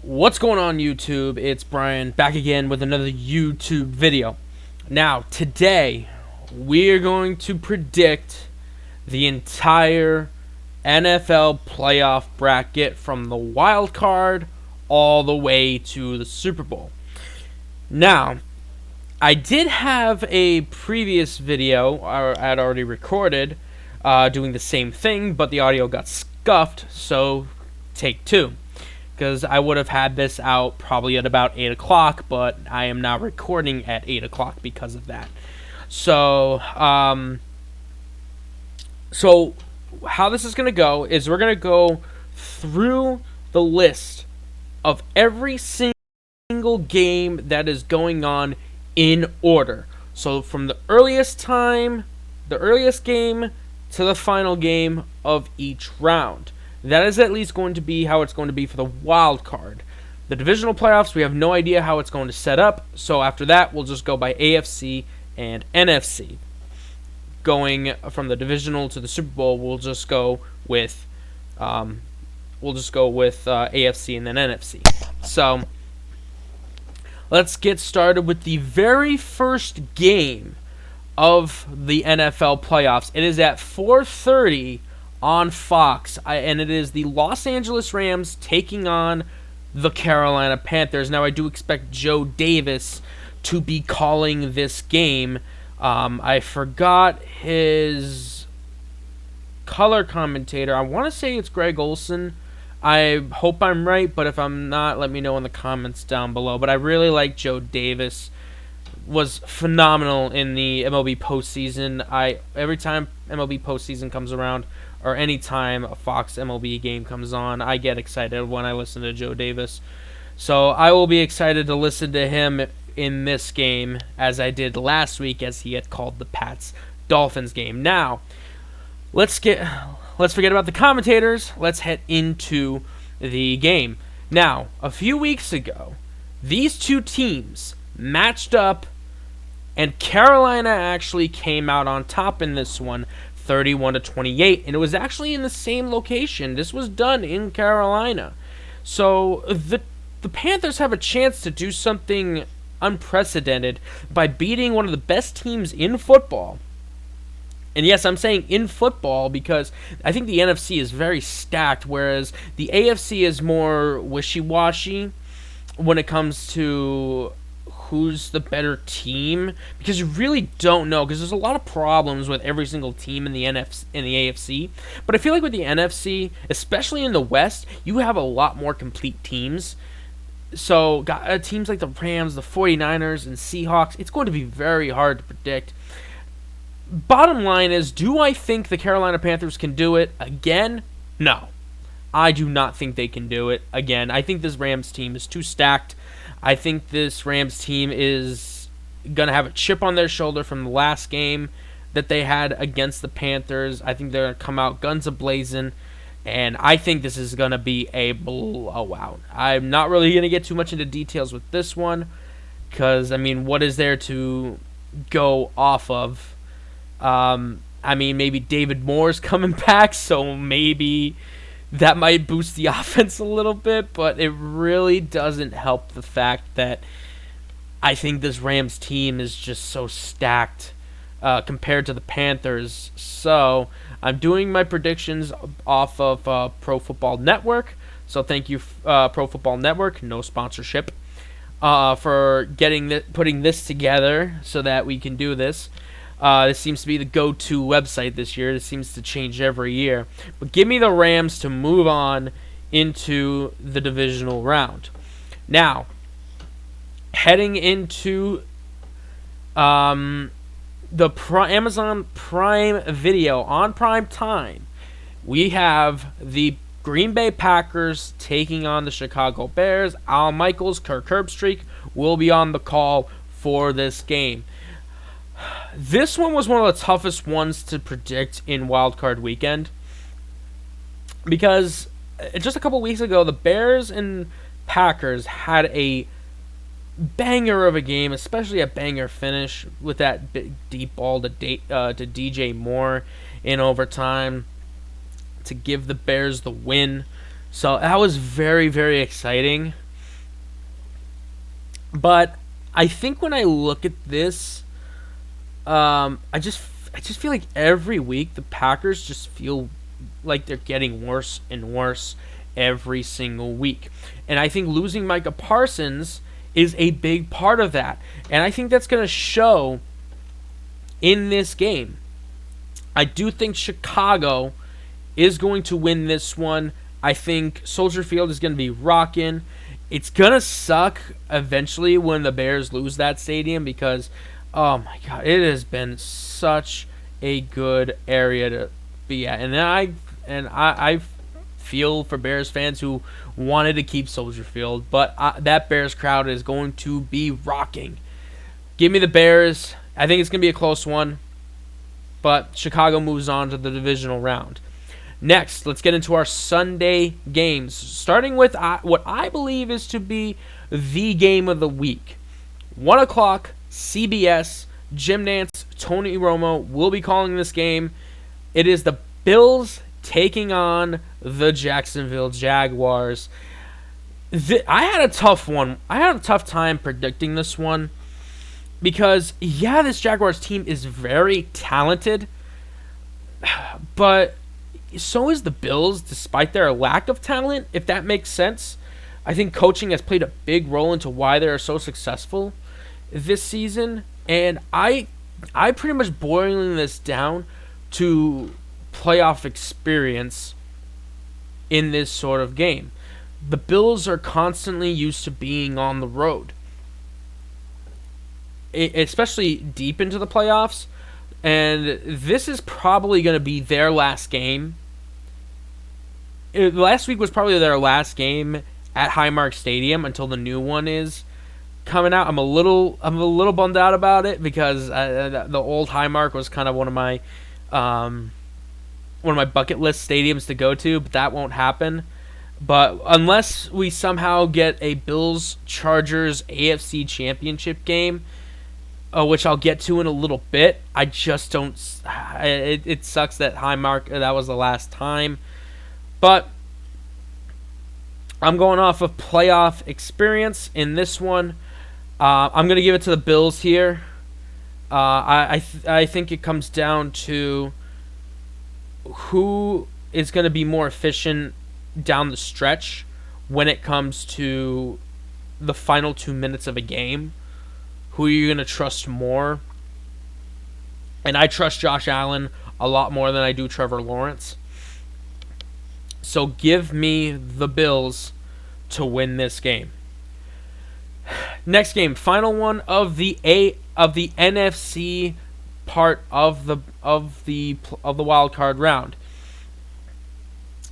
What's going on, YouTube? It's Brian back again with another YouTube video. Now, today we're going to predict the entire NFL playoff bracket from the wild card all the way to the Super Bowl. Now, I did have a previous video I had already recorded doing the same thing, but the audio got scuffed, so take two. Because I would have had this out probably at about 8 o'clock, but I am now recording at 8 o'clock because of that. So, how this is going to go is we're going to go through the list of every single game that is going on in order. So, from the earliest game to the final game of each round. That is at least going to be how it's going to be for the wild card. The divisional playoffs, we have no idea how it's going to set up. So after that, we'll just go by AFC and NFC. Going from the divisional to the Super Bowl, we'll just go with AFC and then NFC. So let's get started with the very first game of the NFL playoffs. It is at 4:30 on Fox, and it is the Los Angeles Rams taking on the Carolina Panthers. Now, I do expect Joe Davis to be calling this game. I forgot his color commentator. I want to say it's Greg Olson. I hope I'm right, but if I'm not, let me know in the comments down below. But I really like Joe Davis. Was phenomenal in the MLB postseason. Every time MLB postseason comes around, or anytime a Fox MLB game comes on, I get excited when I listen to Joe Davis. So I will be excited to listen to him in this game, as I did last week, as he had called the Pats-Dolphins game. Now, let's forget about the commentators. Let's head into the game. Now, a few weeks ago, these two teams matched up, and Carolina actually came out on top in this one, 31-28, and it was actually in the same location. This was done in Carolina. So the Panthers have a chance to do something unprecedented by beating one of the best teams in football. And yes, I'm saying in football because I think the NFC is very stacked, whereas the AFC is more wishy-washy when it comes to who's the better team, because you really don't know, because there's a lot of problems with every single team in the AFC. But I feel like with the NFC, especially in the West, you have a lot more complete teams. So teams like the Rams, the 49ers, and Seahawks, it's going to be very hard to predict. Bottom line is, do I think the Carolina Panthers can do it again? No. I do not think they can do it again. I think this Rams team is too stacked. I think this Rams team is going to have a chip on their shoulder from the last game that they had against the Panthers. I think they're going to come out guns a-blazing, and I think this is going to be a blowout. I'm not really going to get too much into details with this one because, I mean, what is there to go off of? I mean, maybe David Moore's coming back, so maybe that might boost the offense a little bit, but it really doesn't help the fact that I think this Rams team is just so stacked compared to the Panthers. So I'm doing my predictions off of Pro Football Network. So thank you, Pro Football Network, no sponsorship, for putting this together so that we can do this. This seems to be the go-to website this year. This seems to change every year. But give me the Rams to move on into the divisional round. Now, heading into the Amazon Prime Video on prime time, we have the Green Bay Packers taking on the Chicago Bears. Al Michaels, Kirk Herbstreit will be on the call for this game. This one was one of the toughest ones to predict in Wild Card Weekend because just a couple weeks ago, the Bears and Packers had a banger of a game, especially a banger finish with that big deep ball to DJ Moore in overtime to give the Bears the win. So that was very, very exciting. But I think when I look at this, I just feel like every week the Packers just feel like they're getting worse and worse every single week. And I think losing Micah Parsons is a big part of that. And I think that's going to show in this game. I do think Chicago is going to win this one. I think Soldier Field is going to be rocking. It's going to suck eventually when the Bears lose that stadium because, oh my God, it has been such a good area to be at. And I feel for Bears fans who wanted to keep Soldier Field, but that Bears crowd is going to be rocking. Give me the Bears. I think it's going to be a close one, but Chicago moves on to the divisional round. Next, let's get into our Sunday games, starting with what I believe is to be the game of the week. 1 o'clock, CBS, Jim Nantz, Tony Romo will be calling this game. It is the Bills taking on the Jacksonville Jaguars. I had a tough one. I had a tough time predicting this one because, yeah, this Jaguars team is very talented, but so is the Bills, despite their lack of talent, if that makes sense. I think coaching has played a big role into why they are so successful this season, and I pretty much boiling this down to playoff experience in this sort of game. The Bills are constantly used to being on the road, especially deep into the playoffs, and this is probably going to be their last game. Last week was probably their last game at Highmark Stadium until the new one is coming out. I'm a little bummed out about it because the old Highmark was kind of one of my bucket list stadiums to go to, but that won't happen. But unless we somehow get a Bills-Chargers AFC Championship game, which I'll get to in a little bit, I just don't. It sucks that Highmark that was the last time. But I'm going off of playoff experience in this one. I'm going to give it to the Bills here. I think it comes down to who is going to be more efficient down the stretch when it comes to the final 2 minutes of a game. Who are you going to trust more? And I trust Josh Allen a lot more than I do Trevor Lawrence. So give me the Bills to win this game. Next game, final one of the NFC part of the wild card round.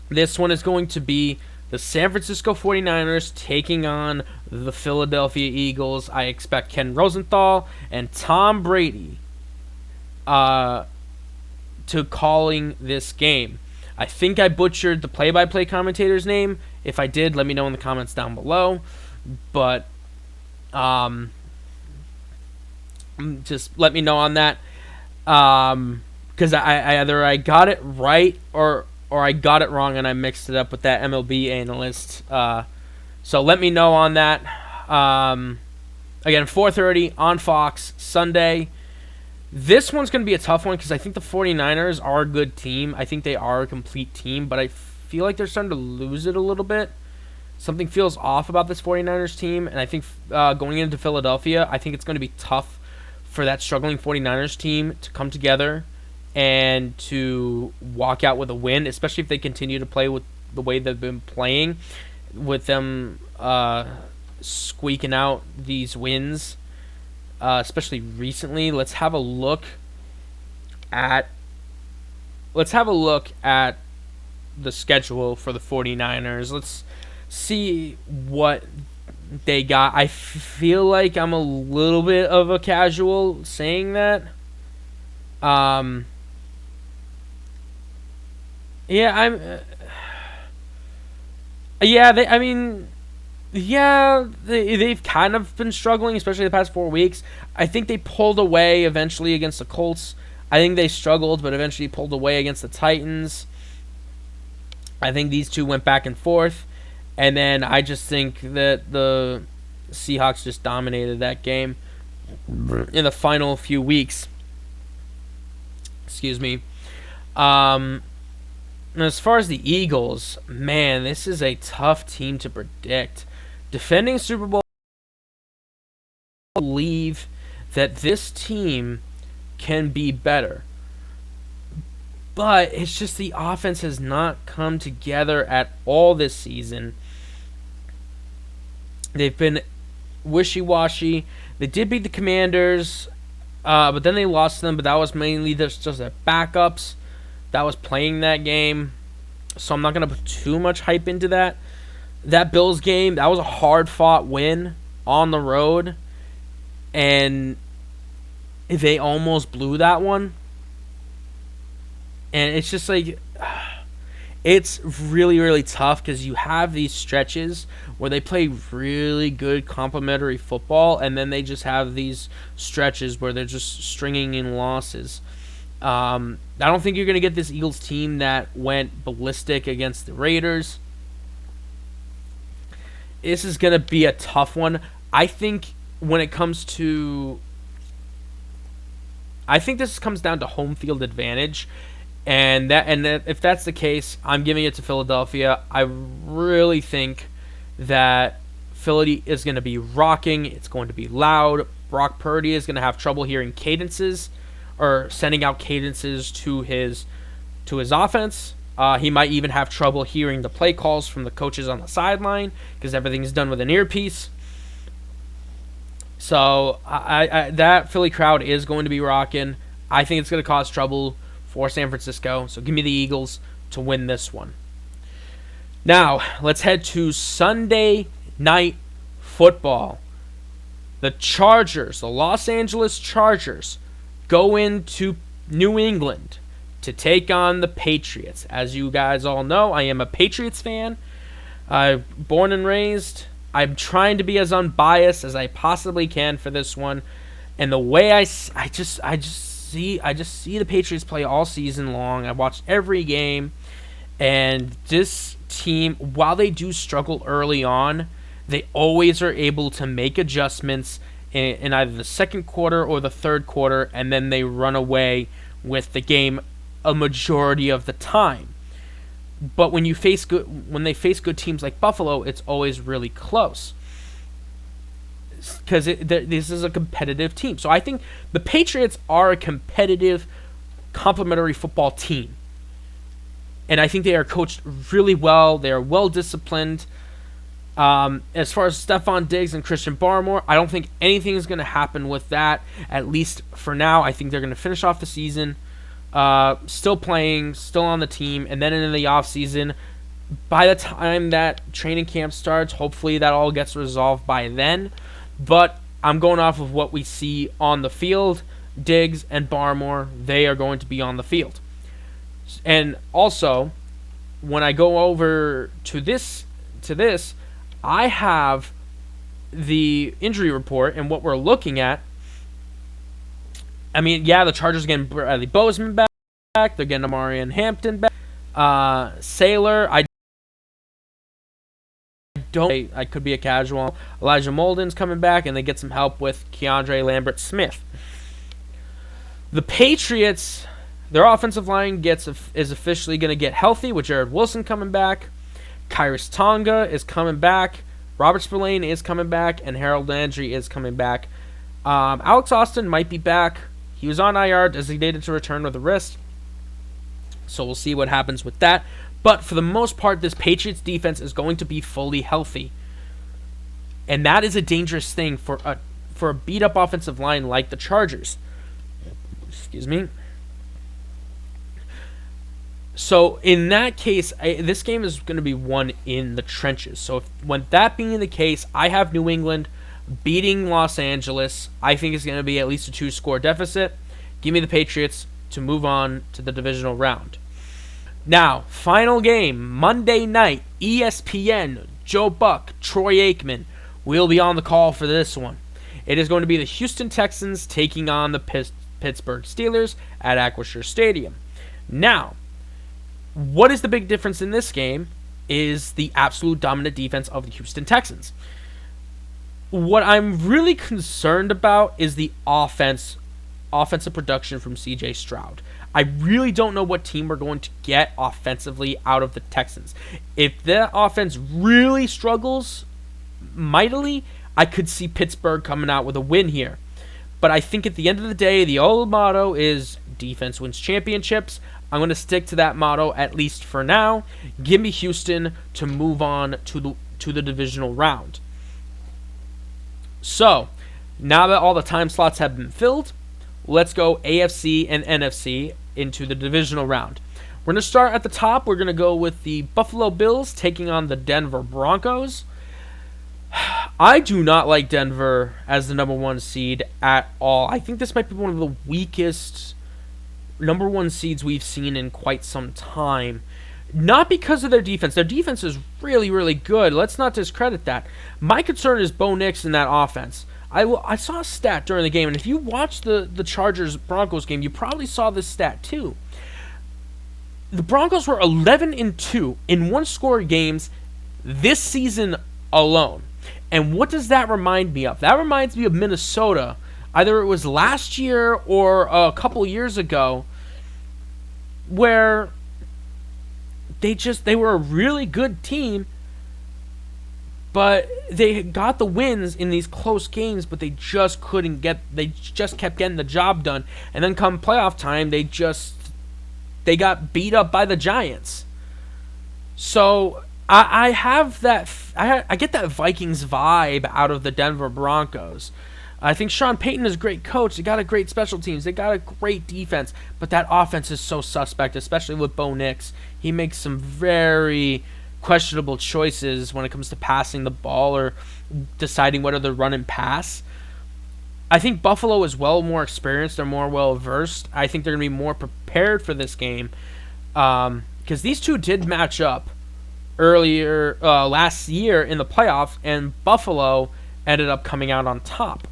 This one is going to be the San Francisco 49ers taking on the Philadelphia Eagles. I expect Ken Rosenthal and Tom Brady to calling this game. I think I butchered the play-by-play commentator's name. If I did, let me know in the comments down below. But just let me know on that. Because I either I got it right or I got it wrong and I mixed it up with that MLB analyst. So let me know on that. Again, 4:30 on Fox, Sunday. This one's going to be a tough one because I think the 49ers are a good team. I think they are a complete team, but I feel like they're starting to lose it a little bit. Something feels off about this 49ers team, and I think going into Philadelphia, I think it's going to be tough for that struggling 49ers team to come together and to walk out with a win, especially if they continue to play with the way they've been playing, with them squeaking out these wins. Especially recently. Let's have a look at the schedule for the 49ers. Let's see what they got. I feel like I'm a little bit of a casual saying that. They've kind of been struggling, especially the past 4 weeks. I think they pulled away eventually against the Colts. I think they struggled, but eventually pulled away against the Titans. I think these two went back and forth. And then I just think that the The Seahawks just dominated that game in the final few weeks. Excuse me. As far as the Eagles, man, this is a tough team to predict. Defending Super Bowl, I believe that this team can be better. But it's just the offense has not come together at all this season. They've been wishy-washy. They did beat the Commanders, but then they lost them. But that was mainly just their backups that was playing that game. So I'm not going to put too much hype into that. That Bills game, that was a hard-fought win on the road. And they almost blew that one. And it's just like, it's really, really tough because you have these stretches where they play really good complementary football, and then they just have these stretches where they're just stringing in losses. I don't think you're going to get this Eagles team that went ballistic against the Raiders. This is going to be a tough one. I think when it comes to... I think this comes down to home field advantage. And if that's the case, I'm giving it to Philadelphia. I really think that Philly is going to be rocking. It's going to be loud. Brock Purdy is going to have trouble hearing cadences or sending out cadences to his offense. He might even have trouble hearing the play calls from the coaches on the sideline because everything's done with an earpiece. So that Philly crowd is going to be rocking. I think it's going to cause trouble for San Francisco. So give me the Eagles to win this one. Now, let's head to Sunday Night Football. The Chargers, the Los Angeles Chargers, go into New England to take on the Patriots. As you guys all know, I am a Patriots fan. Born and raised. I'm trying to be as unbiased as I possibly can for this one. And the way I just see the Patriots play all season long. I watched every game, and this team, while they do struggle early on, they always are able to make adjustments in either the second quarter or the third quarter, and then they run away with the game a majority of the time. But when they face good teams like Buffalo, it's always really close because this is a competitive team. So I think the Patriots are a competitive, complementary football team. And I think they are coached really well. They are well disciplined. As far as Stephon Diggs and Christian Barmore, I don't think anything is going to happen with that, at least for now. I think they're going to finish off the season still playing, still on the team, and then in the offseason, by the time that training camp starts, hopefully that all gets resolved by then. But I'm going off of what we see on the field. Diggs and Barmore, they are going to be on the field. And also, when I go over to this, I have the injury report and what we're looking at. I mean, yeah, the Chargers are getting Bradley Bozeman back. They're getting Amarian Hampton back. Saylor, I could be a casual. Elijah Molden's coming back, and they get some help with Keandre Lambert-Smith. The Patriots, their offensive line is officially going to get healthy with Jared Wilson coming back. Kyrus Tonga is coming back. Robert Spillane is coming back, and Harold Landry is coming back. Alex Austin might be back. He was on IR, designated to return with a wrist. So we'll see what happens with that. But for the most part, this Patriots defense is going to be fully healthy. And that is a dangerous thing for a beat-up offensive line like the Chargers. Excuse me. So in that case, this game is going to be won in the trenches. So when that being the case, I have New England beating Los Angeles. I think it's going to be at least a 2-score deficit. Give me the Patriots to move on to the divisional round. Now, final game, Monday night, ESPN, Joe Buck, Troy Aikman will be on the call for this one. It is going to be the Houston Texans taking on the Pittsburgh Steelers at Acrisure Stadium. Now, what is the big difference in this game is the absolute dominant defense of the Houston Texans. What I'm really concerned about is the offensive production from CJ Stroud. I really don't know what team we're going to get offensively out of the Texans. If that offense really struggles mightily, I could see Pittsburgh coming out with a win here. But I think at the end of the day, the old motto is defense wins championships. I'm going to stick to that motto, at least for now. Give me Houston to move on to the divisional round. So, now that all the time slots have been filled, let's go AFC and NFC into the divisional round. We're going to start at the top. We're going to go with the Buffalo Bills taking on the Denver Broncos. I do not like Denver as the number 1 seed at all. I think this might be one of the weakest number 1 seeds we've seen in quite some time. Not because of their defense. Their defense is really, really good. Let's not discredit that. My concern is Bo Nix in that offense. I saw a stat during the game, and if you watched the Chargers-Broncos game, you probably saw this stat too. The Broncos were 11-2 in one-score games this season alone. And what does that remind me of? That reminds me of Minnesota. Either it was last year or a couple years ago, where they were a really good team, but they got the wins in these close games, but they just kept getting the job done. And then come playoff time, they got beat up by the Giants. So I get that Vikings vibe out of the Denver Broncos. I think Sean Payton is a great coach. They got a great special teams. They got a great defense. But that offense is so suspect, especially with Bo Nix. He makes some very questionable choices when it comes to passing the ball or deciding whether to run and pass. I think Buffalo is more experienced. They're more well-versed. I think they're going to be more prepared for this game because these two did match up earlier last year in the playoffs, and Buffalo ended up coming out on top.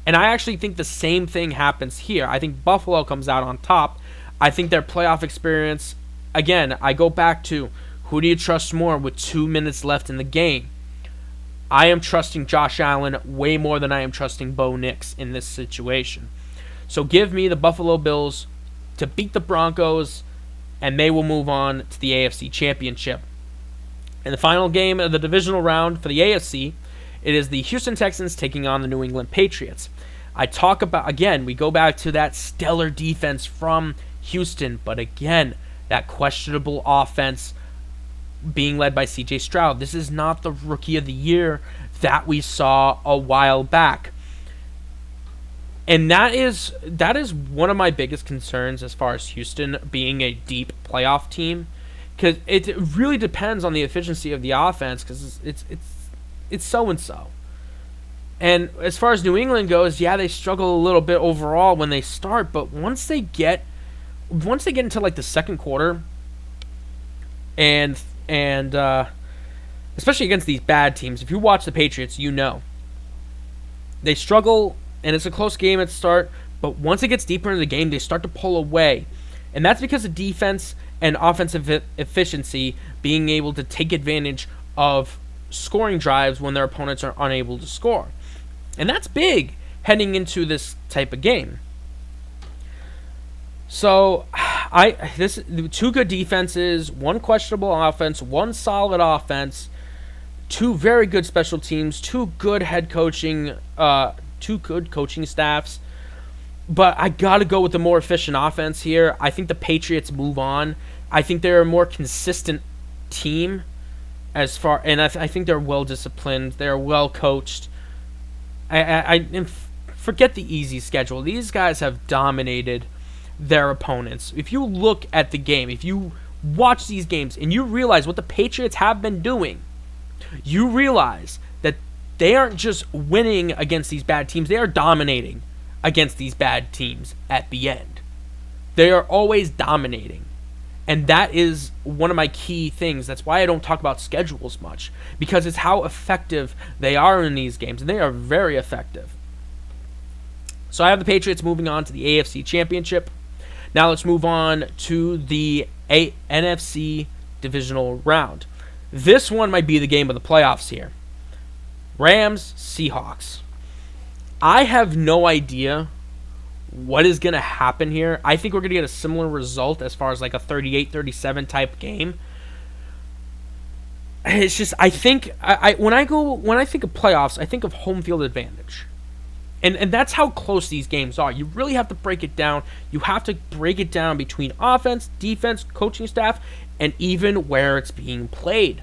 And I actually think the same thing happens here. I think Buffalo comes out on top. I think their playoff experience, again, I go back to who do you trust more with 2 minutes left in the game? I am trusting Josh Allen way more than I am trusting Bo Nix in this situation. So give me the Buffalo Bills to beat the Broncos, and they will move on to the AFC Championship. In the final game of the divisional round for the AFC, it is the Houston Texans taking on the New England Patriots. I talk about, again, we go back to that stellar defense from Houston, but again, that questionable offense being led by CJ Stroud. This is not the rookie of the year that we saw a while back. And that is one of my biggest concerns as far as Houston being a deep playoff team, because it really depends on the efficiency of the offense, because it's so-and-so. And as far as New England goes, yeah, they struggle a little bit overall when they start, but once they get into like the second quarter, and especially against these bad teams, if you watch the Patriots, you know they struggle, and it's a close game at the start, but once it gets deeper into the game, they start to pull away. And that's because of defense and offensive efficiency being able to take advantage of scoring drives when their opponents are unable to score. And that's big heading into this type of game. So, two good defenses, one questionable offense, one solid offense, two very good special teams, two good coaching staffs. But I got to go with the more efficient offense here. I think the Patriots move on. I think they're a more consistent team and I think they're well disciplined. They're well coached. I forget the easy schedule. These guys have dominated their opponents. If you look at the game, if you watch these games and you realize what the Patriots have been doing, you realize that they aren't just winning against these bad teams, they are dominating against these bad teams at the end. They are always dominating. And that is one of my key things. That's why I don't talk about schedules much, because it's how effective they are in these games, and they are very effective. So I have the Patriots moving on to the AFC Championship. Now let's move on to the NFC Divisional Round. This one might be the game of the playoffs here. Rams, Seahawks. I have no idea what is going to happen here. I think we're going to get a similar result as far as like a 38-37 type game. It's just I think when I think of playoffs, I think of home field advantage. And that's how close these games are. You really have to break it down. You have to break it down between offense, defense, coaching staff, and even where it's being played.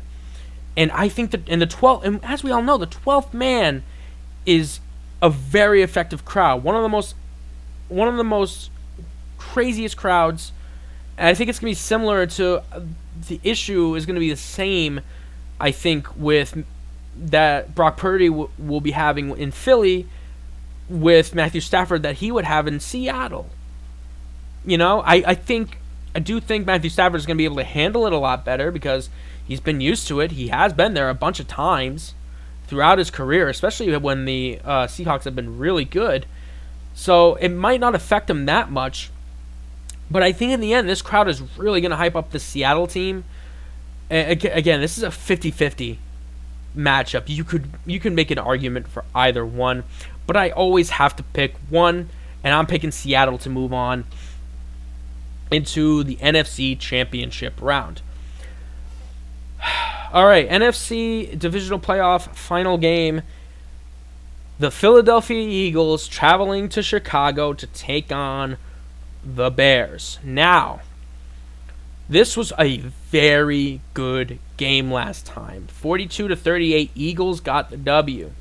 And I think that in the 12th, and as we all know, the 12th man is a very effective crowd. One of the most craziest crowds. And I think it's going to be similar to the issue is going to be the same, I think, with that Brock Purdy will be having in Philly with Matthew Stafford that he would have in Seattle. You know, I do think Matthew Stafford is going to be able to handle it a lot better because he's been used to it. He has been there a bunch of times throughout his career, especially when the Seahawks have been really good. So it might not affect him that much. But I think in the end, this crowd is really going to hype up the Seattle team. Again, this is a 50-50 matchup. You could make an argument for either one. But I always have to pick one, and I'm picking Seattle to move on into the NFC Championship round. All right, NFC Divisional Playoff final game. The Philadelphia Eagles traveling to Chicago to take on the Bears. Now, this was a very good game last time. 42-38, Eagles got the W.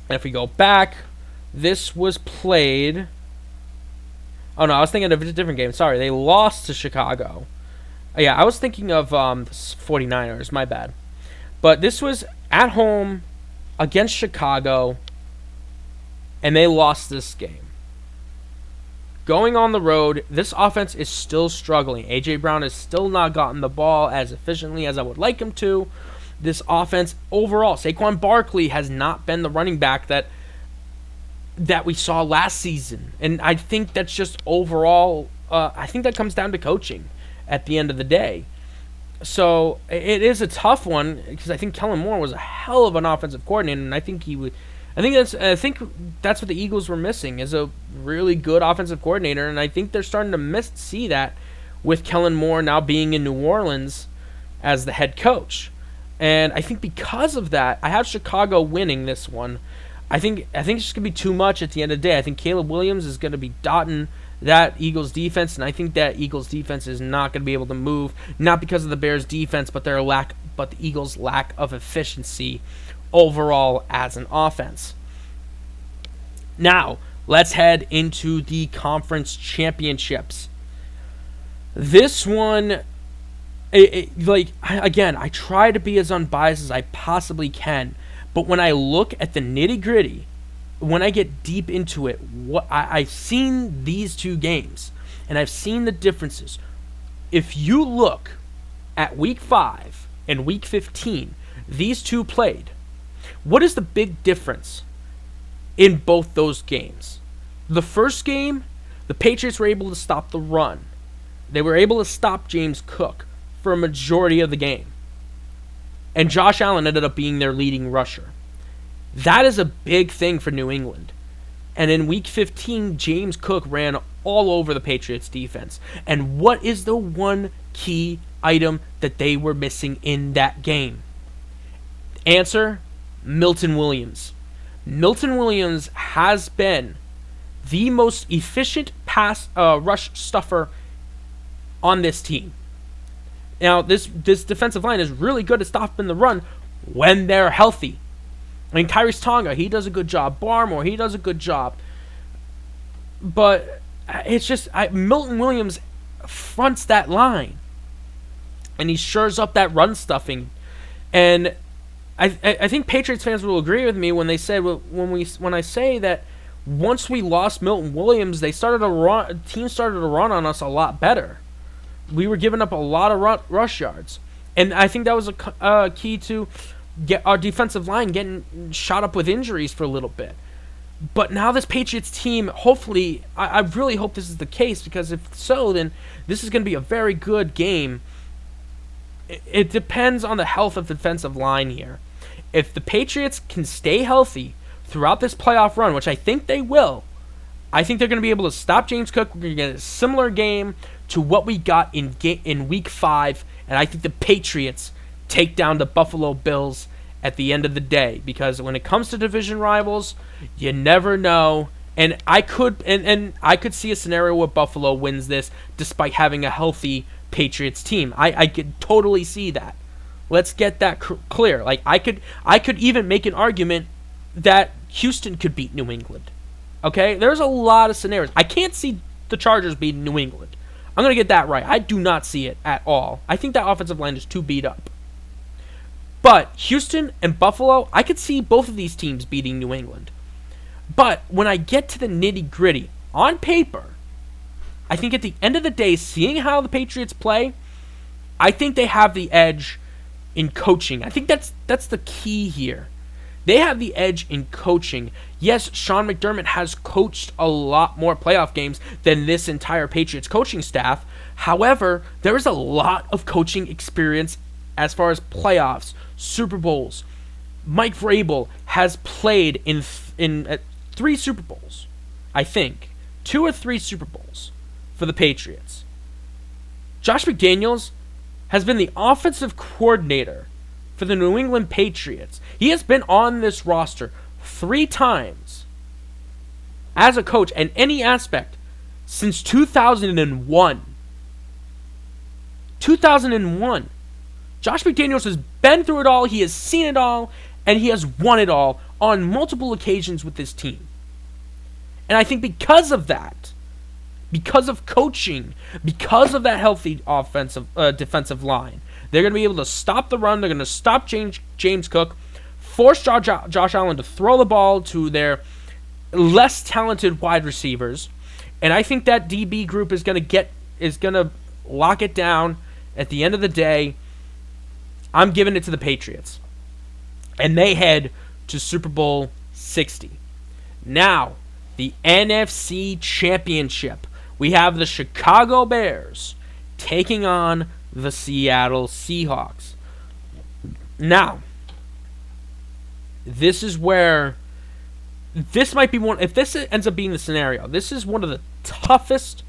And if we go back, this was played... Oh, no, I was thinking of a different game. Sorry, they lost to Chicago. Yeah, I was thinking of the 49ers. My bad. But this was at home against Chicago, and they lost this game. Going on the road, this offense is still struggling. A.J. Brown has still not gotten the ball as efficiently as I would like him to. This offense overall, Saquon Barkley has not been the running back that we saw last season. And I think that's just overall, I think that comes down to coaching at the end of the day. So it is a tough one because I think Kellen Moore was a hell of an offensive coordinator, and I think he would. I think that's what the Eagles were missing is a really good offensive coordinator, and I think they're starting to see that with Kellen Moore now being in New Orleans as the head coach. And I think because of that, I have Chicago winning this one. I think it's just going to be too much at the end of the day. I think Caleb Williams is going to be dotting that Eagles defense, and I think that Eagles defense is not going to be able to move, not because of the Bears defense, but the Eagles' lack of efficiency overall as an offense. Now, let's head into the conference championships. This one, I try to be as unbiased as I possibly can, but when I look at the nitty-gritty, when I get deep into it, I've seen these two games, and I've seen the differences. If you look at Week 5 and Week 15, these two played. What is the big difference in both those games? The first game, the Patriots were able to stop the run. They were able to stop James Cook for a majority of the game. And Josh Allen ended up being their leading rusher. That is a big thing for New England. And in Week 15, James Cook ran all over the Patriots defense. And what is the one key item that they were missing in that game? Answer, Milton Williams. Milton Williams has been the most efficient pass rush stuffer on this team. Now, this defensive line is really good at stopping the run when they're healthy. I mean, Kyrie's Tonga, he does a good job. Barmore, he does a good job. But it's just Milton Williams fronts that line, and he shores up that run stuffing. And I think Patriots fans will agree with me when they say when I say that once we lost Milton Williams, teams started to run on us a lot better. We were giving up a lot of rush yards, and I think that was a key to get our defensive line getting shot up with injuries for a little bit. But now this Patriots team, hopefully, I really hope this is the case, because if so, then this is going to be a very good game. It depends on the health of the defensive line here. if the Patriots can stay healthy throughout this playoff run, which I think they will, I think they're going to be able to stop James Cook. We're going to get a similar game to what we got in Week 5, and I think the Patriots take down the Buffalo Bills at the end of the day, because when it comes to division rivals, you never know. And I could see a scenario where Buffalo wins this despite having a healthy Patriots team. I could totally see that. Let's get that clear. Like I could even make an argument that Houston could beat New England. Okay? There's a lot of scenarios. I can't see the Chargers beating New England. I'm going to get that right. I do not see it at all. I think that offensive line is too beat up. But Houston and Buffalo, I could see both of these teams beating New England. But when I get to the nitty-gritty, on paper, I think at the end of the day, seeing how the Patriots play, I think they have the edge in coaching. I think that's the key here. They have the edge in coaching. Yes, Sean McDermott has coached a lot more playoff games than this entire Patriots coaching staff. However, there is a lot of coaching experience as far as playoffs, Super Bowls. Mike Vrabel has played in 3 Super Bowls, I think. 2 or 3 Super Bowls for the Patriots. Josh McDaniels has been the offensive coordinator for the New England Patriots. He has been on this roster 3 times as a coach in any aspect since 2001. 2001. Josh McDaniels has been through it all, he has seen it all, and he has won it all on multiple occasions with this team. And I think because of that, because of coaching, because of that healthy defensive line, they're going to be able to stop the run. They're going to stop James Cook, force Josh Allen to throw the ball to their less talented wide receivers, and I think that DB group is going to lock it down. At the end of the day, I'm giving it to the Patriots, and they head to Super Bowl 60. Now, the NFC Championship. We have the Chicago Bears taking on the Seattle Seahawks. Now, this is where this might be one. If this ends up being the scenario, this is one of the toughest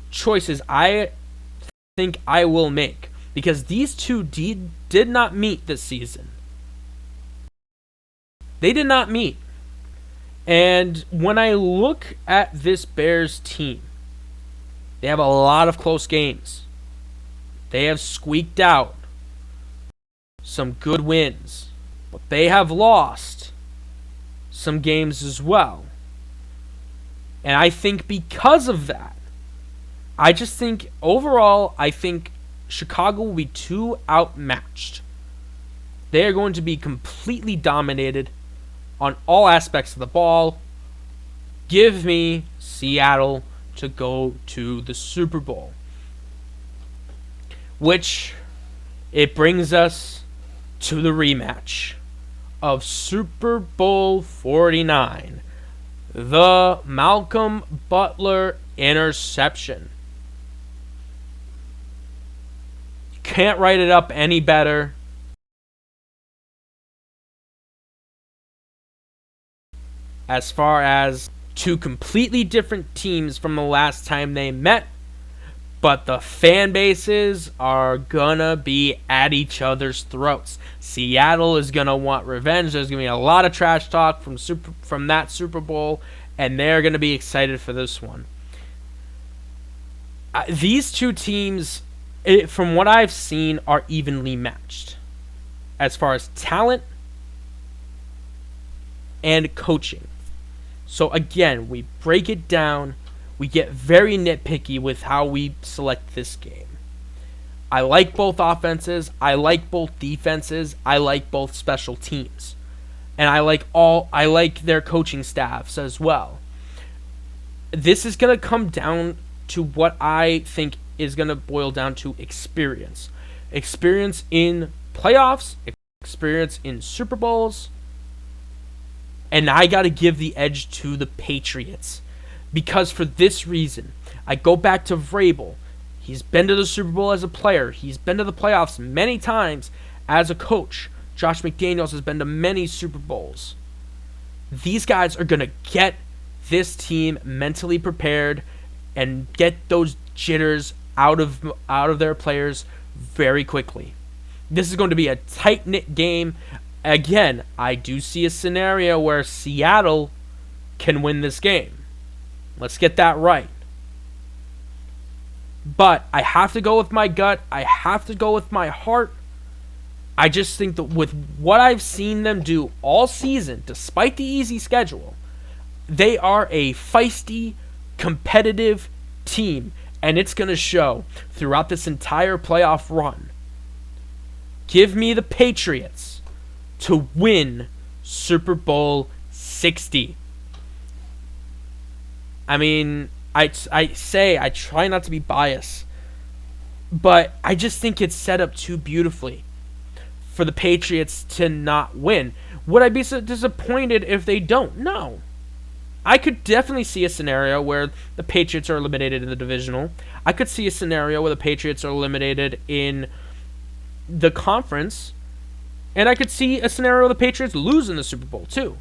choices I think I will make, because these two did not meet this season. They did not meet. And when I look at this Bears team, they have a lot of close games. They have squeaked out some good wins, but they have lost some games as well. And I think because of that, I just think overall, I think Chicago will be too outmatched. They are going to be completely dominated on all aspects of the ball. Give me Seattle to go to the Super Bowl. Which, it brings us to the rematch of Super Bowl 49. The Malcolm Butler interception. Can't write it up any better. As far as 2 completely different teams from the last time they met, but the fan bases are gonna be at each other's throats. Seattle is gonna want revenge. There's gonna be a lot of trash talk from that Super Bowl, and they're gonna be excited for this one. These 2 teams, from what I've seen, are evenly matched as far as talent and coaching. So again, we break it down. We get very nitpicky with how we select this game. I like both offenses. I like both defenses. I like both special teams. And I like their coaching staffs as well. This is going to come down to what I think is going to boil down to experience. Experience in playoffs, experience in Super Bowls. And I got to give the edge to the Patriots. Because for this reason, I go back to Vrabel. He's been to the Super Bowl as a player. He's been to the playoffs many times as a coach. Josh McDaniels has been to many Super Bowls. These guys are going to get this team mentally prepared and get those jitters out of their players very quickly. This is going to be a tight-knit game. Again, I do see a scenario where Seattle can win this game. Let's get that right. But I have to go with my gut. I have to go with my heart. I just think that with what I've seen them do all season, despite the easy schedule, they are a feisty, competitive team, and it's going to show throughout this entire playoff run. Give me the Patriots to win Super Bowl 60. I mean, I try not to be biased, but I just think it's set up too beautifully for the Patriots to not win. Would I be so disappointed if they don't? No. I could definitely see a scenario where the Patriots are eliminated in the divisional. I could see a scenario where the Patriots are eliminated in the conference. And I could see a scenario where the Patriots lose in the Super Bowl too.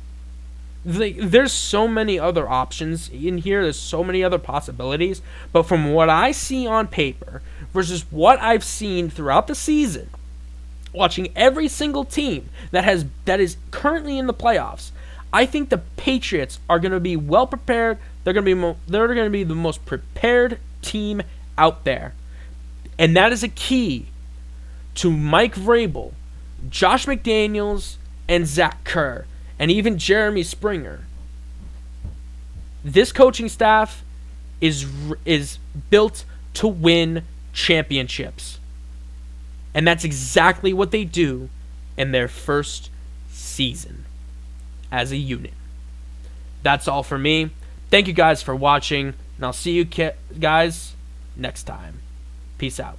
There's so many other options in here. There's so many other possibilities. But from what I see on paper versus what I've seen throughout the season, watching every single team that is currently in the playoffs, I think the Patriots are going to be well prepared. They're going to be the most prepared team out there, and that is a key to Mike Vrabel, Josh McDaniels, and Zach Kerr, and even Jeremy Springer. This coaching staff is built to win championships. And that's exactly what they do in their first season as a unit. That's all for me. Thank you guys for watching, and I'll see you guys next time. Peace out.